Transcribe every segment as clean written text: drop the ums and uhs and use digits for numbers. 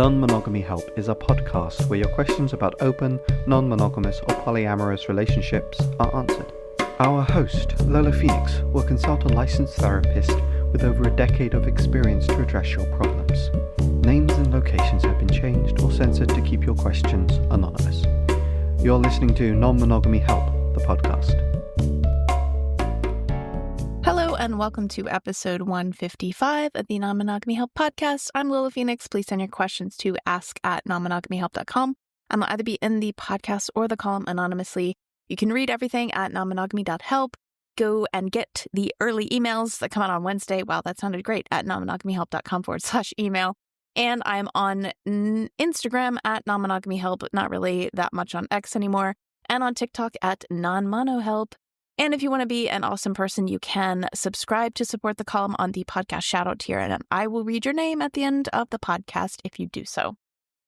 Non-Monogamy Help is a podcast where your questions about open, non-monogamous or polyamorous relationships are answered. Our host, Lola Phoenix, will consult a licensed therapist with over a decade of experience to address your problems. Names and locations have been changed or censored to keep your questions anonymous. You're listening to Non-Monogamy Help, the podcast. Hello and welcome to episode 155 of the Non-Monogamy Help podcast. I'm Lola Phoenix. Please send your questions to ask@nonmonogamyhelp.com. I'll either be in the podcast or the column anonymously. You can read everything at nonmonogamy.help. Go and get the early emails that come out on Wednesday. Wow, that sounded great. At nonmonogamyhelp.com/email. And I'm on Instagram at nonmonogamyhelp, not really that much on X anymore, and on TikTok at nonmonohelp. And if you want to be an awesome person, you can subscribe to support the column on the podcast shoutout tier, and I will read your name at the end of the podcast if you do so.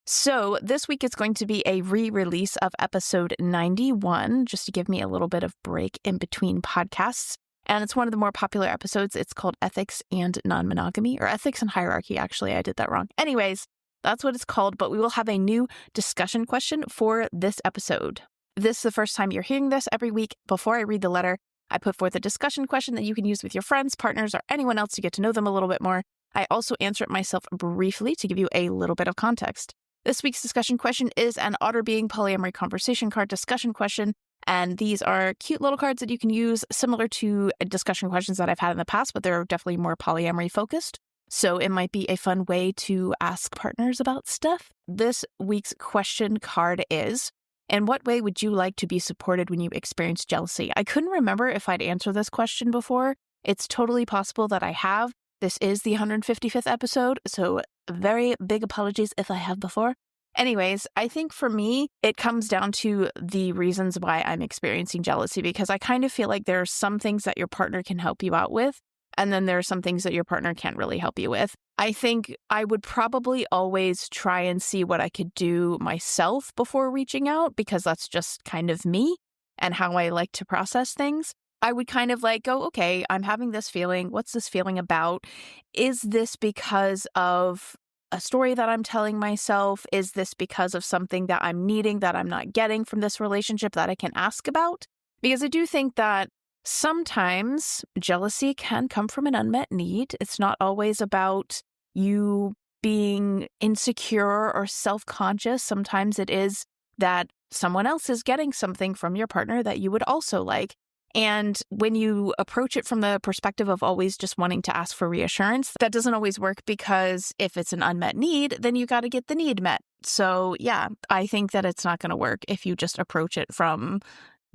So this week is going to be a re-release of episode 91, just to give me a little bit of break in between podcasts. And it's one of the more popular episodes. It's called Ethics and Non-Monogamy, or Ethics and Hierarchy. Actually, I did that wrong. Anyways, that's what it's called, but we will have a new discussion question for this episode. If this is the first time you're hearing this, every week before I read the letter, I put forth a discussion question that you can use with your friends, partners, or anyone else to get to know them a little bit more. I also answer it myself briefly to give you a little bit of context. This week's discussion question is an Otter Being Polyamory Conversation Card discussion question, and these are cute little cards that you can use similar to discussion questions that I've had in the past, but they're definitely more polyamory focused. So it might be a fun way to ask partners about stuff. This week's question card is, in what way would you like to be supported when you experience jealousy? I couldn't remember if I'd answered this question before. It's totally possible that I have. This is the 155th episode, so very big apologies if I have before. Anyways, I think for me, it comes down to the reasons why I'm experiencing jealousy, because I kind of feel like there are some things that your partner can help you out with, and then there are some things that your partner can't really help you with. I think I would probably always try and see what I could do myself before reaching out, because that's just kind of me and how I like to process things. I would kind of like go, okay, I'm having this feeling. What's this feeling about? Is this because of a story that I'm telling myself? Is this because of something that I'm needing that I'm not getting from this relationship that I can ask about? Because I do think that sometimes jealousy can come from an unmet need. It's not always about you being insecure or self-conscious. Sometimes it is that someone else is getting something from your partner that you would also like. And when you approach it from the perspective of always just wanting to ask for reassurance, that doesn't always work, because if it's an unmet need, then you got to get the need met. So yeah, I think that it's not going to work if you just approach it from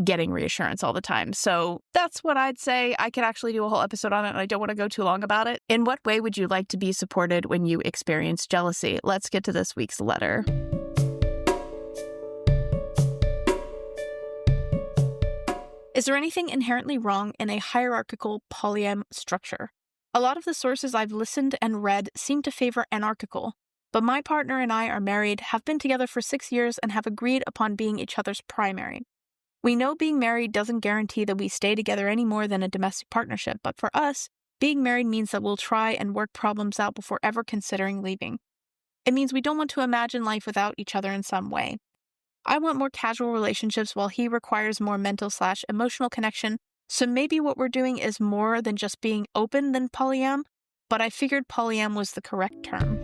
getting reassurance all the time. So that's what I'd say. I could actually do a whole episode on it, and I don't want to go too long about it. In what way would you like to be supported when you experience jealousy? Let's get to this week's letter. Is there anything inherently wrong in a hierarchical polyam structure? A lot of the sources I've listened and read seem to favor anarchical, but my partner and I are married, have been together for 6 years, and have agreed upon being each other's primary. We know being married doesn't guarantee that we stay together any more than a domestic partnership, but for us, being married means that we'll try and work problems out before ever considering leaving. It means we don't want to imagine life without each other in some way. I want more casual relationships while he requires more mental/emotional connection, so maybe what we're doing is more than just being open than polyam, but I figured polyam was the correct term.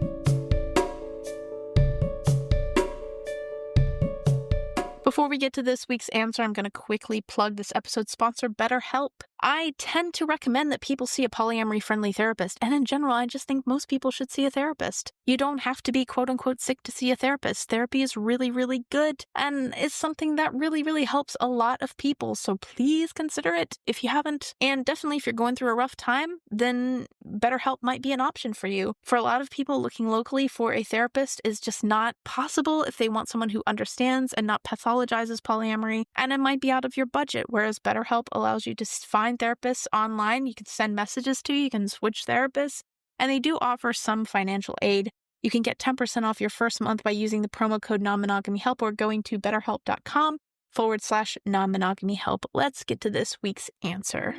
Before we get to this week's answer, I'm going to quickly plug this episode's sponsor, BetterHelp. I tend to recommend that people see a polyamory-friendly therapist, and in general, I just think most people should see a therapist. You don't have to be quote-unquote sick to see a therapist. Therapy is really, really good, and it's something that really, really helps a lot of people, so please consider it if you haven't. And definitely if you're going through a rough time, then BetterHelp might be an option for you. For a lot of people, looking locally for a therapist is just not possible if they want someone who understands and not pathologizes polyamory, and it might be out of your budget, whereas BetterHelp allows you to find therapists online. You can send messages to, you can switch therapists, and they do offer some financial aid. You can get 10% off your first month by using the promo code non-monogamyhelp or going to betterhelp.com/non-monogamyhelp. Let's get to this week's answer.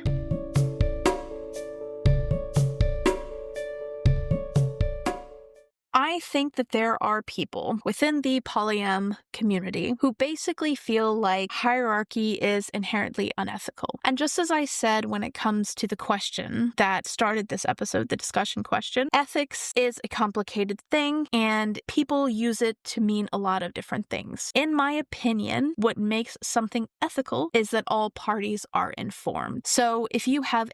I think that there are people within the polyam community who basically feel like hierarchy is inherently unethical. And just as I said when it comes to the question that started this episode, the discussion question, ethics is a complicated thing and people use it to mean a lot of different things. In my opinion, what makes something ethical is that all parties are informed. So if you have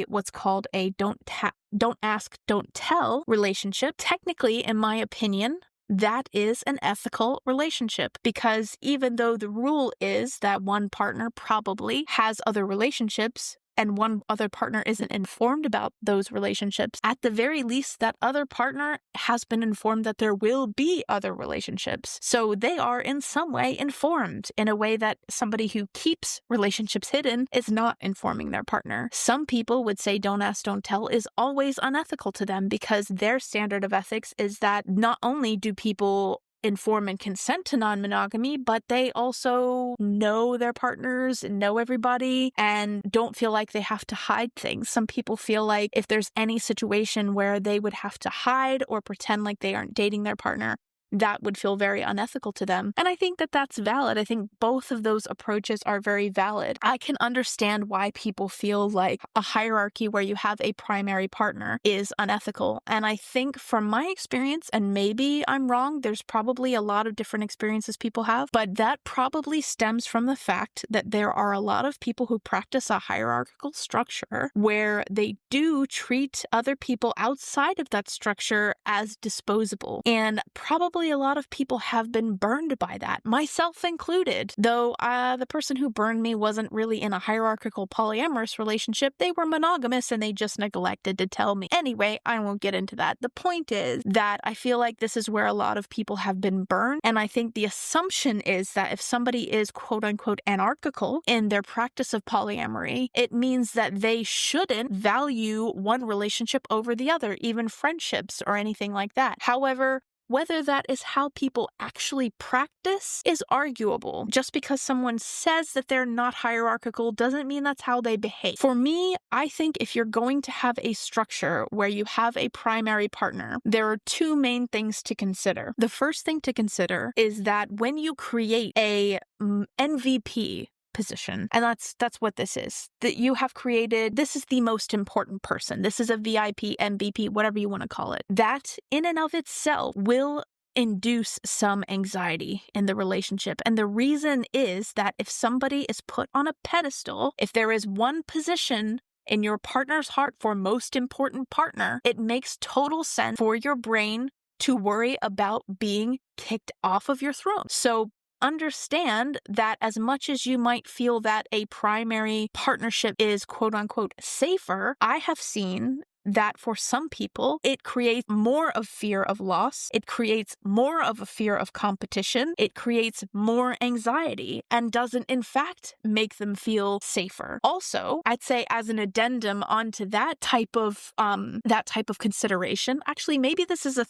what's called a don't ask, don't tell relationship, technically, in my opinion, that is an ethical relationship, because even though the rule is that one partner probably has other relationships and one other partner isn't informed about those relationships, at the very least, that other partner has been informed that there will be other relationships. So they are in some way informed in a way that somebody who keeps relationships hidden is not informing their partner. Some people would say don't ask, don't tell is always unethical to them, because their standard of ethics is that not only do people inform and consent to non-monogamy, but they also know their partners, know everybody, and don't feel like they have to hide things. Some people feel like if there's any situation where they would have to hide or pretend like they aren't dating their partner, that would feel very unethical to them. And I think that that's valid. I think both of those approaches are very valid. I can understand why people feel like a hierarchy where you have a primary partner is unethical. And I think from my experience, and maybe I'm wrong, there's probably a lot of different experiences people have, but that probably stems from the fact that there are a lot of people who practice a hierarchical structure where they do treat other people outside of that structure as disposable. And probably a lot of people have been burned by that, myself included. Though the person who burned me wasn't really in a hierarchical polyamorous relationship. They were monogamous and they just neglected to tell me. Anyway, I won't get into that. The point is that I feel like this is where a lot of people have been burned. And I think the assumption is that if somebody is quote unquote anarchical in their practice of polyamory, it means that they shouldn't value one relationship over the other, even friendships or anything like that. However, whether that is how people actually practice is arguable. Just because someone says that they're not hierarchical doesn't mean that's how they behave. For me, I think if you're going to have a structure where you have a primary partner, there are two main things to consider. The first thing to consider is that when you create a MVP position, and that's what this is, that you have created, this is the most important person, this is a VIP, MVP, whatever you want to call it, that in and of itself will induce some anxiety in the relationship. And the reason is that if somebody is put on a pedestal, if there is one position in your partner's heart for most important partner, it makes total sense for your brain to worry about being kicked off of your throne. So understand that as much as you might feel that a primary partnership is quote unquote safer, I have seen that for some people, it creates more of fear of loss. It creates more of a fear of competition. It creates more anxiety and doesn't, in fact, make them feel safer. Also, I'd say as an addendum onto that type of consideration, actually, maybe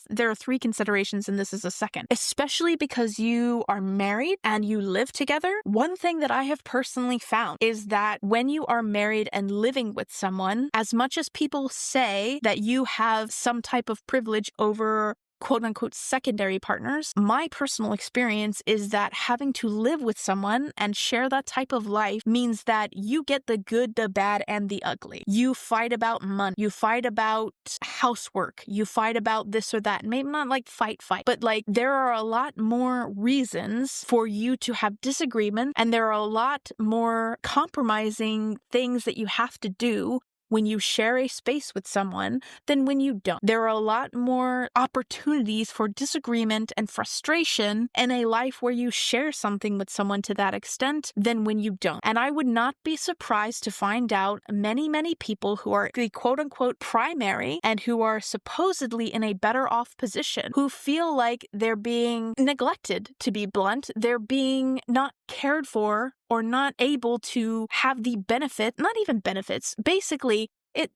there are three considerations and this is a second, especially because you are married and you live together. One thing that I have personally found is that when you are married and living with someone, as much as people say that you have some type of privilege over quote unquote secondary partners, my personal experience is that having to live with someone and share that type of life means that you get the good, the bad, and the ugly. You fight about money, you fight about housework, you fight about this or that. Maybe not like fight, but like there are a lot more reasons for you to have disagreement, and there are a lot more compromising things that you have to do when you share a space with someone than when you don't. There are a lot more opportunities for disagreement and frustration in a life where you share something with someone to that extent than when you don't. And I would not be surprised to find out many, many people who are the quote-unquote primary and who are supposedly in a better off position, who feel like they're being neglected, to be blunt. They're being not cared for or not able to have the benefit, not even benefits, basically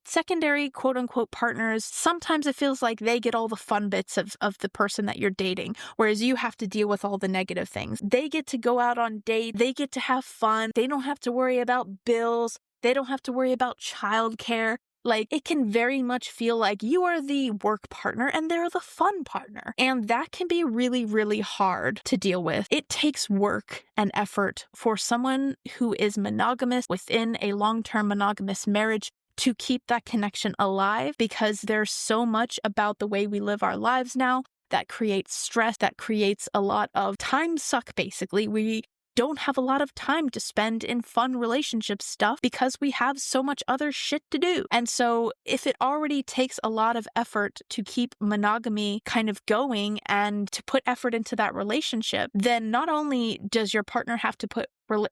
secondary quote unquote partners, sometimes it feels like they get all the fun bits of the person that you're dating, whereas you have to deal with all the negative things. They get to go out on dates, they get to have fun, they don't have to worry about bills, they don't have to worry about childcare. Like, it can very much feel like you are the work partner and they're the fun partner. And that can be really, really hard to deal with. It takes work and effort for someone who is monogamous within a long-term monogamous marriage to keep that connection alive, because there's so much about the way we live our lives now that creates stress, that creates a lot of time suck, basically. We don't have a lot of time to spend in fun relationship stuff because we have so much other shit to do. And so if it already takes a lot of effort to keep monogamy kind of going and to put effort into that relationship, then not only does your partner have to put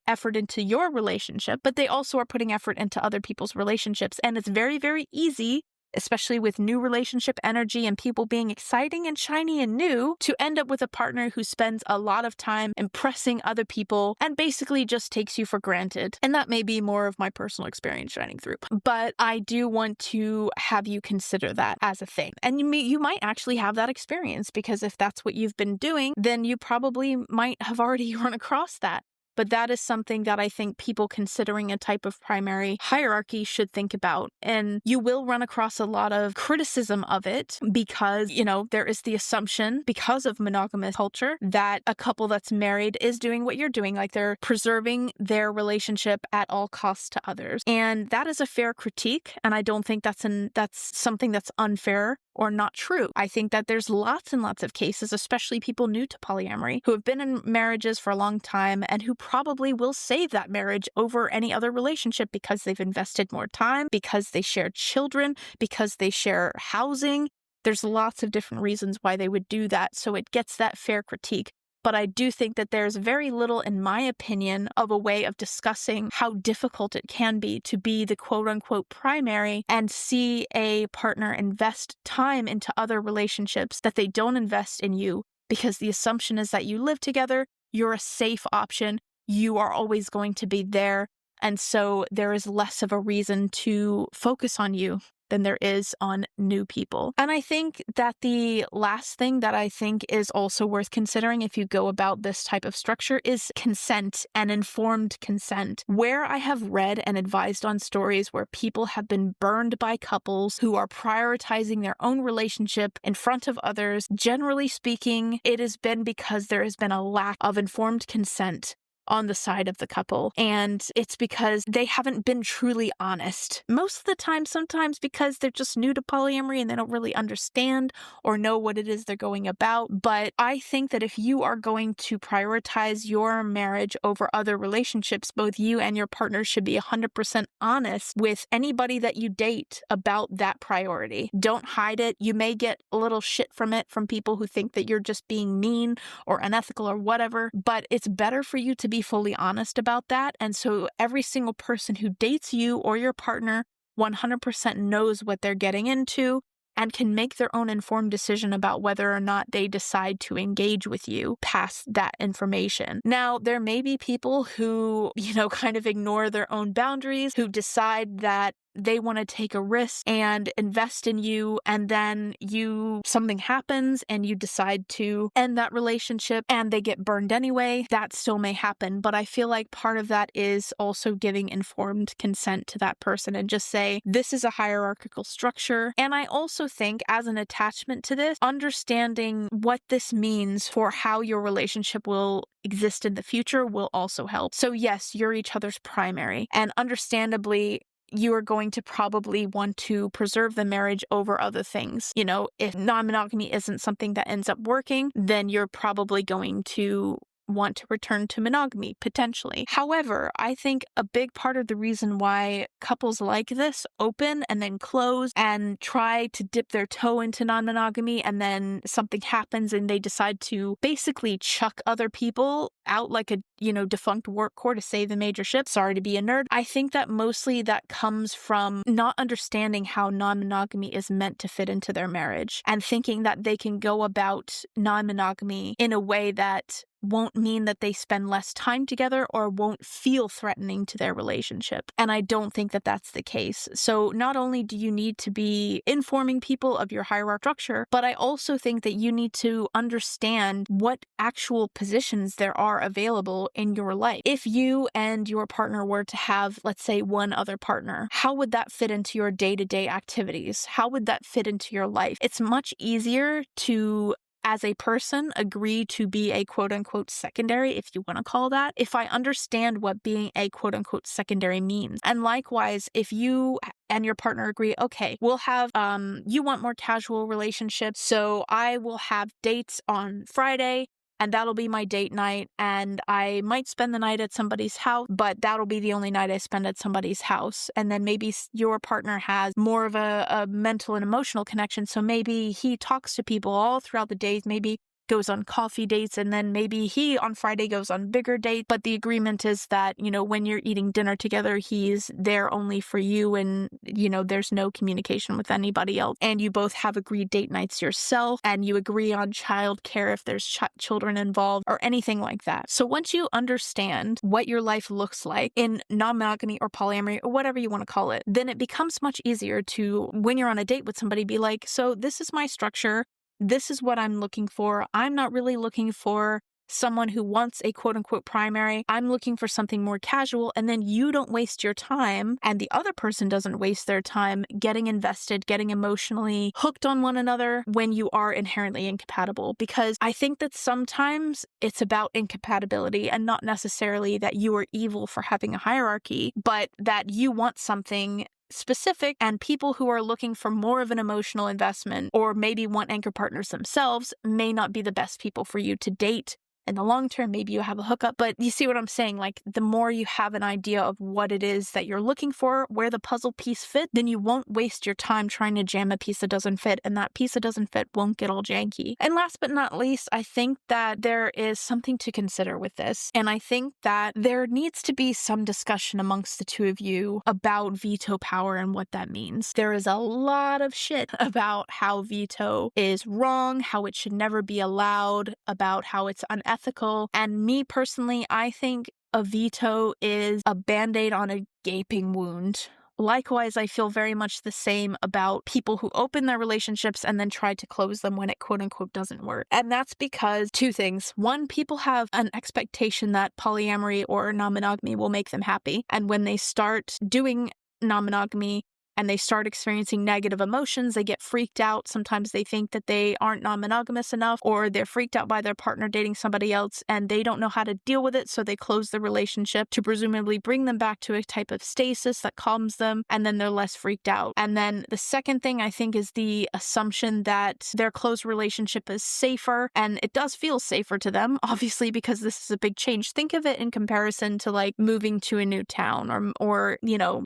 effort into your relationship, but they also are putting effort into other people's relationships. And it's very, very easy, especially with new relationship energy and people being exciting and shiny and new, to end up with a partner who spends a lot of time impressing other people and basically just takes you for granted. And that may be more of my personal experience shining through. But I do want to have you consider that as a thing. And you might actually have that experience, because if that's what you've been doing, then you probably might have already run across that. But that is something that I think people considering a type of primary hierarchy should think about. And you will run across a lot of criticism of it because, there is the assumption, because of monogamous culture, that a couple that's married is doing what you're doing, like they're preserving their relationship at all costs to others. And that is a fair critique. And I don't think that's something that's unfair or not true. I think that there's lots and lots of cases, especially people new to polyamory, who have been in marriages for a long time and who probably will save that marriage over any other relationship because they've invested more time, because they share children, because they share housing. There's lots of different reasons why they would do that, so it gets that fair critique. But I do think that there's very little, in my opinion, of a way of discussing how difficult it can be to be the quote-unquote primary and see a partner invest time into other relationships that they don't invest in you, because the assumption is that you live together, you're a safe option, you are always going to be there, and so there is less of a reason to focus on you than there is on new people. And I think that the last thing that I think is also worth considering if you go about this type of structure is consent and informed consent. Where I have read and advised on stories where people have been burned by couples who are prioritizing their own relationship in front of others, generally speaking, it has been because there has been a lack of informed consent on the side of the couple. And it's because they haven't been truly honest. Most of the time, sometimes because they're just new to polyamory and they don't really understand or know what it is they're going about. But I think that if you are going to prioritize your marriage over other relationships, both you and your partner should be 100% honest with anybody that you date about that priority. Don't hide it. You may get a little shit from it from people who think that you're just being mean or unethical or whatever, but it's better for you to be fully honest about that. And so every single person who dates you or your partner 100% knows what they're getting into and can make their own informed decision about whether or not they decide to engage with you past that information. Now, there may be people who, kind of ignore their own boundaries, who decide that they want to take a risk and invest in you, and then something happens and you decide to end that relationship and they get burned anyway. That still may happen, but I feel like part of that is also giving informed consent to that person and just say, this is a hierarchical structure. And I also think, as an attachment to this, understanding what this means for how your relationship will exist in the future will also help. So yes, you're each other's primary, and understandably, you are going to probably want to preserve the marriage over other things. If non-monogamy isn't something that ends up working, then you're probably going to want to return to monogamy, potentially. However, I think a big part of the reason why couples like this open and then close and try to dip their toe into non-monogamy, and then something happens and they decide to basically chuck other people out like a, defunct work core to save the major ship. Sorry to be a nerd. I think that mostly that comes from not understanding how non-monogamy is meant to fit into their marriage and thinking that they can go about non-monogamy in a way that won't mean that they spend less time together or won't feel threatening to their relationship. And I don't think that that's the case. So not only do you need to be informing people of your hierarchical structure, but I also think that you need to understand what actual positions there are available in your life. If you and your partner were to have, let's say, one other partner, how would that fit into your day-to-day activities? How would that fit into your life? It's much easier to, as a person, agree to be a quote-unquote secondary, if you want to call that, if I understand what being a quote-unquote secondary means. And likewise, if you and your partner agree, okay, we'll have, you want more casual relationships, so I will have dates on Friday, and that'll be my date night, and I might spend the night at somebody's house, but that'll be the only night I spend at somebody's house. And then maybe your partner has more of a mental and emotional connection, so maybe he talks to people all throughout the days, maybe goes on coffee dates, and then maybe he on Friday goes on bigger dates. But the agreement is that, when you're eating dinner together, he's there only for you, and, there's no communication with anybody else. And you both have agreed date nights yourself, and you agree on childcare if there's children involved or anything like that. So once you understand what your life looks like in non-monogamy or polyamory or whatever you want to call it, then it becomes much easier to, when you're on a date with somebody, be like, so this is my structure. This is what I'm looking for. I'm not really looking for someone who wants a quote-unquote primary. I'm looking for something more casual. And then you don't waste your time, and the other person doesn't waste their time getting invested, getting emotionally hooked on one another when you are inherently incompatible. Because I think that sometimes it's about incompatibility and not necessarily that you are evil for having a hierarchy, but that you want something specific, and people who are looking for more of an emotional investment or maybe want anchor partners themselves may not be the best people for you to date. In the long term, maybe you have a hookup, but you see what I'm saying? Like, the more you have an idea of what it is that you're looking for, where the puzzle piece fit, then you won't waste your time trying to jam a piece that doesn't fit, and that piece that doesn't fit won't get all janky. And last but not least, I think that there is something to consider with this, and I think that there needs to be some discussion amongst the two of you about veto power and what that means. There is a lot of shit about how veto is wrong, how it should never be allowed, about how it's unethical. And me personally, I think a veto is a band-aid on a gaping wound. Likewise, I feel very much the same about people who open their relationships and then try to close them when it quote-unquote doesn't work. And that's because two things. One, people have an expectation that polyamory or non-monogamy will make them happy. And when they start doing non-monogamy and they start experiencing negative emotions, they get freaked out. Sometimes they think that they aren't non-monogamous enough, or they're freaked out by their partner dating somebody else and they don't know how to deal with it, so they close the relationship to presumably bring them back to a type of stasis that calms them, and then they're less freaked out. And then the second thing, I think, is the assumption that their close relationship is safer, and it does feel safer to them, obviously, because this is a big change. Think of it in comparison to like moving to a new town or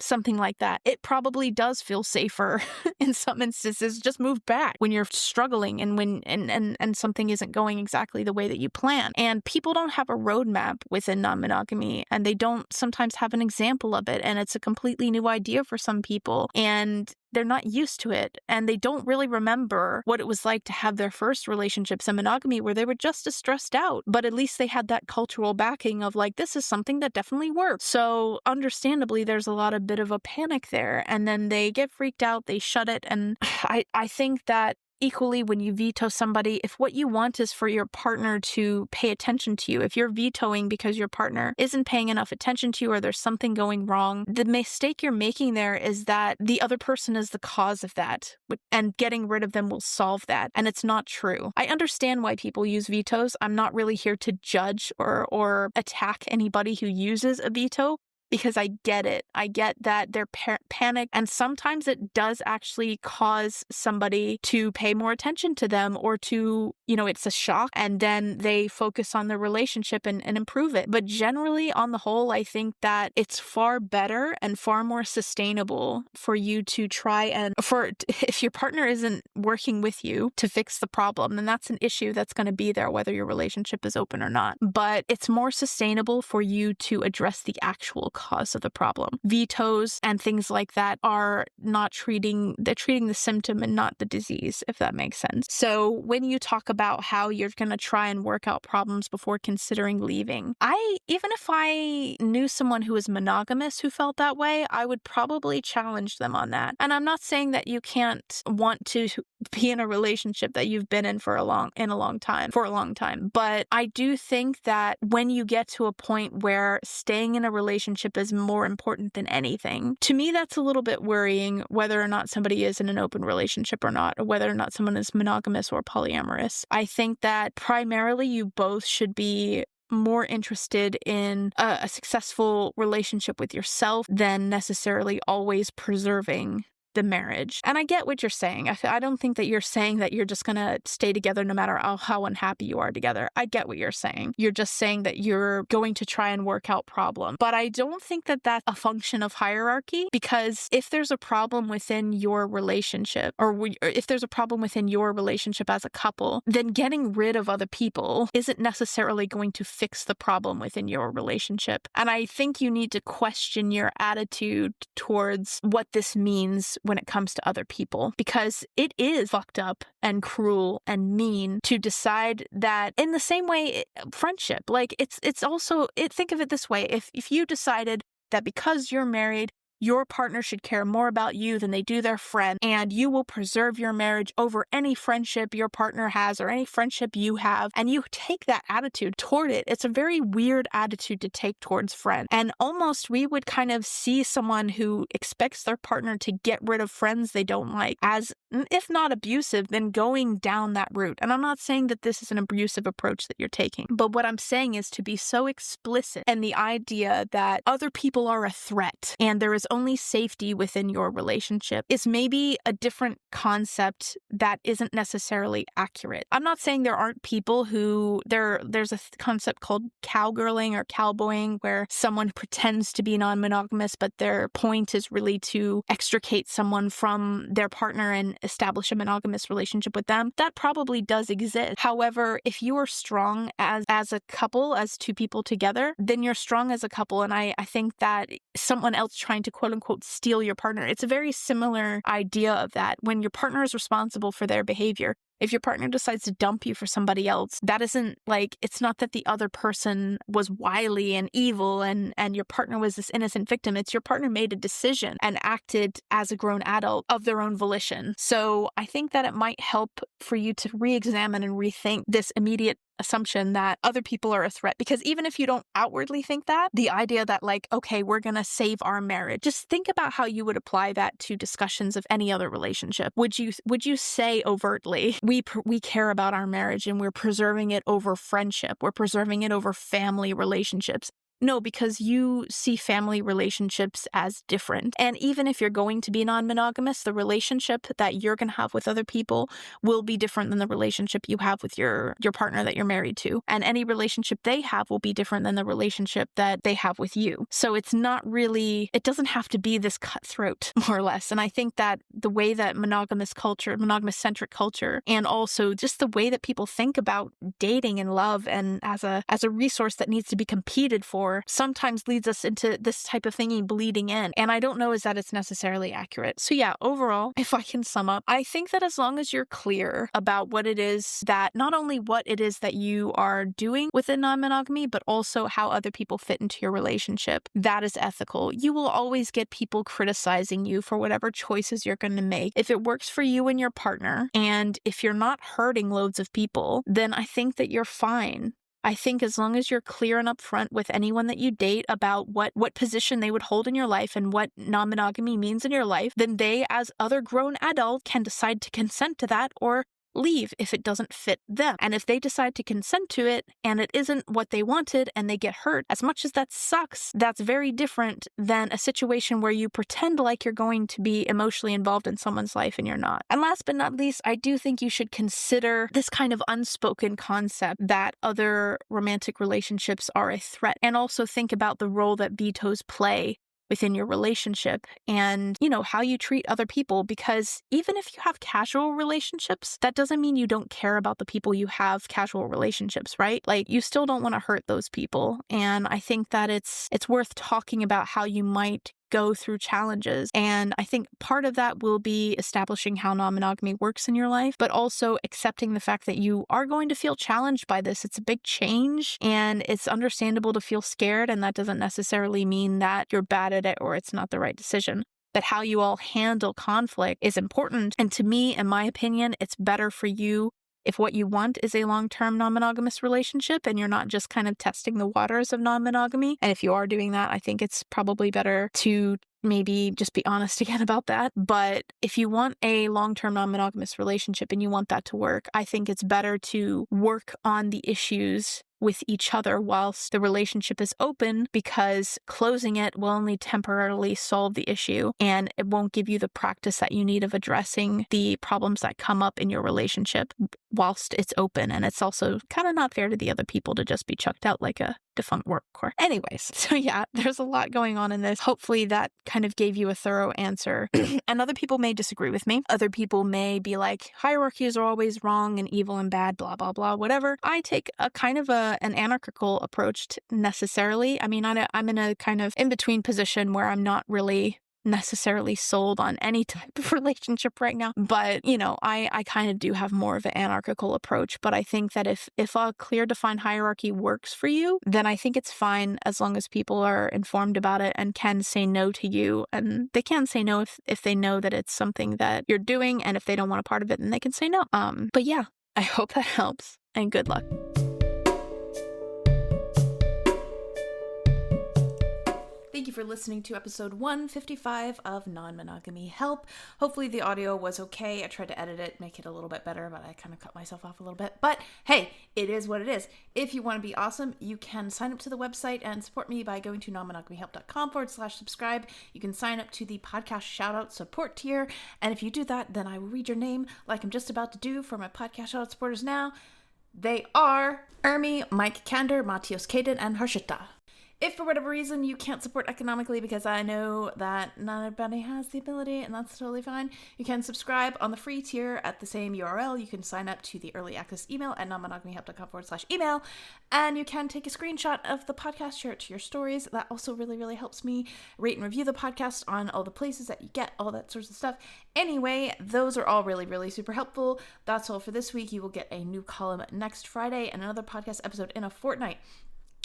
something like that. It probably does feel safer in some instances. Just move back when you're struggling and when and something isn't going exactly the way that you plan. And people don't have a roadmap within non-monogamy, and they don't sometimes have an example of it, and it's a completely new idea for some people, and they're not used to it, and they don't really remember what it was like to have their first relationships in monogamy where they were just as stressed out, but at least they had that cultural backing of like, this is something that definitely works. So understandably, there's a lot of bit of a panic there, and then they get freaked out, they shut it, and I think that equally, when you veto somebody, if what you want is for your partner to pay attention to you, if you're vetoing because your partner isn't paying enough attention to you or there's something going wrong, the mistake you're making there is that the other person is the cause of that, and getting rid of them will solve that. And it's not true. I understand why people use vetoes. I'm not really here to judge or attack anybody who uses a veto, because I get it. I get that they're panicked, and sometimes it does actually cause somebody to pay more attention to them, or to, it's a shock, and then they focus on their relationship and improve it. But generally, on the whole, I think that it's far better and far more sustainable for you to try and, if your partner isn't working with you to fix the problem, then that's an issue that's going to be there whether your relationship is open or not. But it's more sustainable for you to address the actual cause of the problem. Vetoes and things like that are they're treating the symptom and not the disease, if that makes sense. So when you talk about about how you're going to try and work out problems before considering leaving. Even if I knew someone who was monogamous who felt that way, I would probably challenge them on that. And I'm not saying that you can't want to be in a relationship that you've been in for a long time. But I do think that when you get to a point where staying in a relationship is more important than anything, to me, that's a little bit worrying, whether or not somebody is in an open relationship or not, or whether or not someone is monogamous or polyamorous. I think that primarily you both should be more interested in a successful relationship with yourself than necessarily always preserving the marriage. And I get what you're saying. I don't think that you're saying that you're just going to stay together no matter how unhappy you are together. I get what you're saying. You're just saying that you're going to try and work out problems. But I don't think that that's a function of hierarchy, because if there's a problem within your relationship, or if there's a problem within your relationship as a couple, then getting rid of other people isn't necessarily going to fix the problem within your relationship. And I think you need to question your attitude towards what this means when it comes to other people, because it is fucked up and cruel and mean to decide that, in the same way, friendship, like it's also, think of it this way. If you decided that because you're married, your partner should care more about you than they do their friend, and you will preserve your marriage over any friendship your partner has or any friendship you have, and you take that attitude toward it, it's a very weird attitude to take towards friends. And almost we would kind of see someone who expects their partner to get rid of friends they don't like as, if not abusive, then going down that route. And I'm not saying that this is an abusive approach that you're taking, but what I'm saying is to be so explicit in the idea that other people are a threat and there is only safety within your relationship is maybe a different concept that isn't necessarily accurate. I'm not saying there aren't people who there's a concept called cowgirling or cowboying, where someone pretends to be non-monogamous, but their point is really to extricate someone from their partner and establish a monogamous relationship with them. That probably does exist. However, if you are strong as a couple, as two people together, then you're strong as a couple. And I think that someone else trying to quote unquote steal your partner, it's a very similar idea of that. When your partner is responsible for their behavior, if your partner decides to dump you for somebody else, that isn't like, it's not that the other person was wily and evil and your partner was this innocent victim. It's your partner made a decision and acted as a grown adult of their own volition. So I think that it might help for you to re-examine and rethink this immediate assumption that other people are a threat. Because even if you don't outwardly think that, the idea that like, okay, we're going to save our marriage, just think about how you would apply that to discussions of any other relationship. Would you say overtly, we care about our marriage and we're preserving it over friendship, we're preserving it over family relationships? No, because you see family relationships as different. And even if you're going to be non-monogamous, the relationship that you're going to have with other people will be different than the relationship you have with your partner that you're married to. And any relationship they have will be different than the relationship that they have with you. So it's not really, it doesn't have to be this cutthroat, more or less. And I think that the way that monogamous-centric culture, and also just the way that people think about dating and love and as a resource that needs to be competed for, sometimes leads us into this type of thinking bleeding in. And I don't know is that it's necessarily accurate. So yeah, overall, if I can sum up, I think that as long as you're clear about what it is that, not only what it is that you are doing within non-monogamy, but also how other people fit into your relationship, that is ethical. You will always get people criticizing you for whatever choices you're going to make. If it works for you and your partner, and if you're not hurting loads of people, then I think that you're fine. I think as long as you're clear and upfront with anyone that you date about what position they would hold in your life and what non-monogamy means in your life, then they, as other grown adults, can decide to consent to that or leave if it doesn't fit them. And if they decide to consent to it and it isn't what they wanted and they get hurt, as much as that sucks, that's very different than a situation where you pretend like you're going to be emotionally involved in someone's life and you're not. And last but not least, I do think you should consider this kind of unspoken concept that other romantic relationships are a threat, and also think about the role that vetoes play within your relationship and, how you treat other people. Because even if you have casual relationships, that doesn't mean you don't care about the people you have casual relationships, right? Like, you still don't want to hurt those people. And I think that it's worth talking about how you might go through challenges. And I think part of that will be establishing how non-monogamy works in your life, but also accepting the fact that you are going to feel challenged by this. It's a big change, and it's understandable to feel scared, and that doesn't necessarily mean that you're bad at it or it's not the right decision. But how you all handle conflict is important. And to me, in my opinion, it's better for you if what you want is a long-term non-monogamous relationship and you're not just kind of testing the waters of non-monogamy. And if you are doing that, I think it's probably better to maybe just be honest again about that. But if you want a long-term non-monogamous relationship and you want that to work, I think it's better to work on the issues with each other whilst the relationship is open, because closing it will only temporarily solve the issue and it won't give you the practice that you need of addressing the problems that come up in your relationship whilst it's open. And it's also kind of not fair to the other people to just be chucked out like a defunct workhorse. Anyways, so yeah, there's a lot going on in this. Hopefully that kind of gave you a thorough answer. And other people may disagree with me. Other people may be like, hierarchies are always wrong and evil and bad, blah, blah, blah, whatever. I take a kind of an anarchical approach necessarily. I mean, I'm in a kind of in-between position where I'm not really necessarily sold on any type of relationship right now. But, you know, I kind of do have more of an anarchical approach. But I think that if a clear defined hierarchy works for you, then I think it's fine as long as people are informed about it and can say no to you. And they can say no if they know that it's something that you're doing. And if they don't want a part of it, then they can say no. But yeah, I hope that helps and good luck. Thank you for listening to episode 155 of Non-Monogamy Help. Hopefully the audio was okay. I tried to edit it, make it a little bit better, but I kind of cut myself off a little bit. But hey, it is what it is. If you want to be awesome, you can sign up to the website and support me by going to nonmonogamyhelp.com/subscribe. You can sign up to the podcast shoutout support tier. And if you do that, then I will read your name like I'm just about to do for my podcast shoutout supporters now. They are Ermi, Mike Kander, Matios Kaden, and Harshita. If for whatever reason you can't support economically, because I know that not everybody has the ability, and that's totally fine, you can subscribe on the free tier at the same URL. You can sign up to the early access email at nonmonogamyhelp.com/email, and you can take a screenshot of the podcast, share it to your stories. That also really, really helps me. Rate and review the podcast on all the places that you get all that sorts of stuff. Anyway, those are all really, really super helpful. That's all for this week. You will get a new column next Friday and another podcast episode in a fortnight.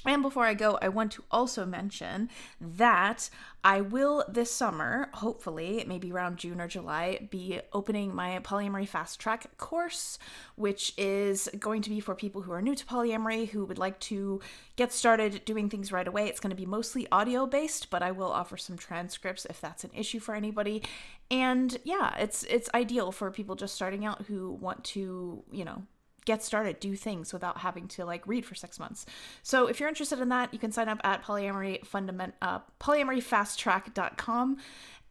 And before I go, I want to also mention that I will this summer, hopefully, maybe around June or July, be opening my polyamory fast track course, which is going to be for people who are new to polyamory, who would like to get started doing things right away. It's going to be mostly audio based, but I will offer some transcripts if that's an issue for anybody. And yeah, it's ideal for people just starting out who want to, get started, do things without having to read for 6 months. So if you're interested in that, you can sign up at polyamoryfasttrack.com.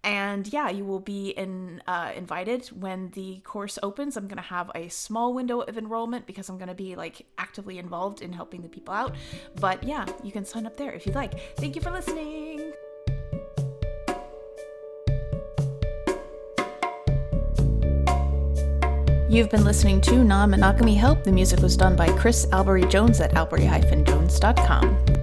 And yeah, you will be invited when the course opens. I'm going to have a small window of enrollment because I'm going to be actively involved in helping the people out. But yeah, you can sign up there if you'd like. Thank you for listening. You've been listening to Non-Monogamy Help. The music was done by Chris Albury Jones at albury-jones.com.